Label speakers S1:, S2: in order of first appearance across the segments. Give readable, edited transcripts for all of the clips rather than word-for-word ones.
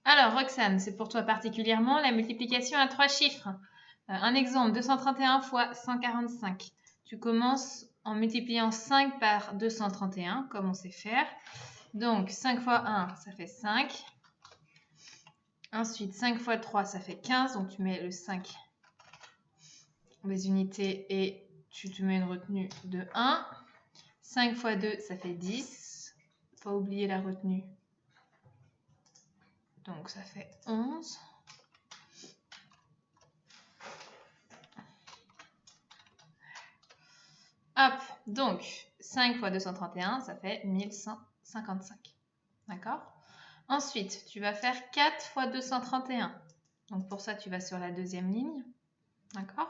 S1: Alors, Roxane, c'est pour toi particulièrement la multiplication à 3 chiffres. Un exemple, 231 fois 145. Tu commences en multipliant 5 par 231, comme on sait faire. Donc, 5 fois 1, ça fait 5. Ensuite, 5 fois 3, ça fait 15. Donc, tu mets le 5 les unités et tu te mets une retenue de 1. 5 fois 2, ça fait 10. Pas oublier la retenue. Donc, ça fait 11. Hop, donc 5 fois 231, ça fait 1155. D'accord? Ensuite, tu vas faire 4 fois 231. Donc pour ça, tu vas sur la deuxième ligne. D'accord?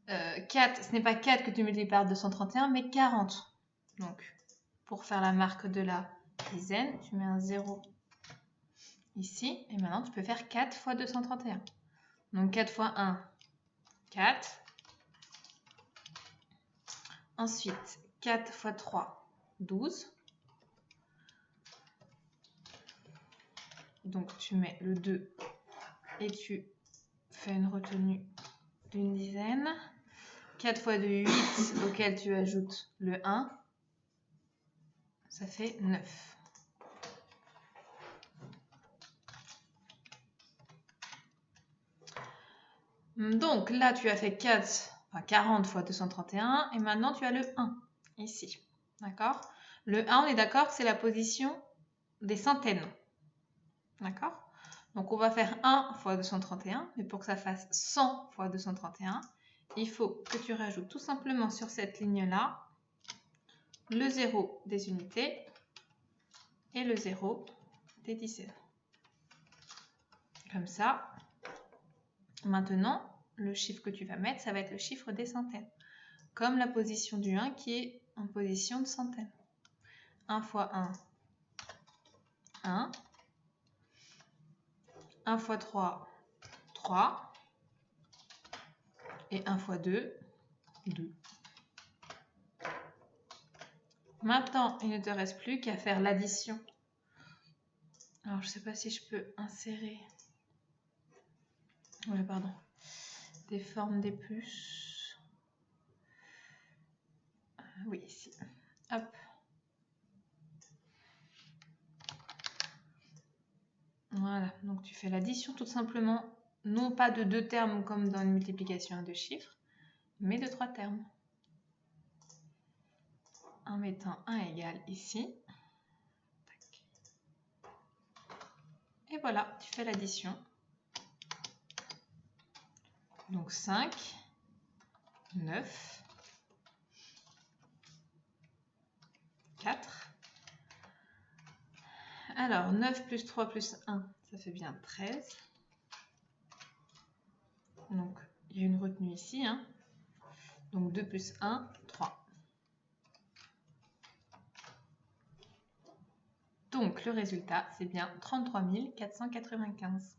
S1: 4, ce n'est pas 4 que tu multiplies par 231, mais 40. Donc, pour faire la marque de la dizaine, tu mets un 0 ici. Et maintenant, tu peux faire 4 fois 231. Donc 4 fois 1, 4. Ensuite, 4 fois 3, 12. Donc tu mets le 2 et tu fais une retenue d'une dizaine. 4 fois 2, 8, auquel tu ajoutes le 1. Ça fait 9. Donc là, tu as fait 40 fois 231 et maintenant tu as le 1 ici. D'accord? Le 1, on est d'accord que c'est la position des centaines. D'accord? Donc on va faire 1 fois 231, mais pour que ça fasse 100 fois 231, il faut que tu rajoutes tout simplement sur cette ligne-là le 0 des unités et le 0 des dizaines. Comme ça, maintenant, le chiffre que tu vas mettre, ça va être le chiffre des centaines. Comme la position du 1 qui est en position de centaines. 1 fois 1, 1. 1 fois 3, 3. Et 1 fois 2, 2. Maintenant, il ne te reste plus qu'à faire l'addition. Alors, je ne sais pas si je peux insérer... Oui, pardon. Des formes des plus. Oui, ici. Hop. Voilà, donc tu fais l'addition tout simplement, non pas de 2 termes comme dans une multiplication à 2 chiffres, mais de 3 termes. En mettant 1 égale ici. Et voilà, tu fais l'addition. Donc 5, 9, 4. Alors 9 plus 3 plus 1, ça fait bien 13. Donc il y a une retenue ici. Hein. Donc 2 plus 1, 3. Donc le résultat, c'est bien 33 495.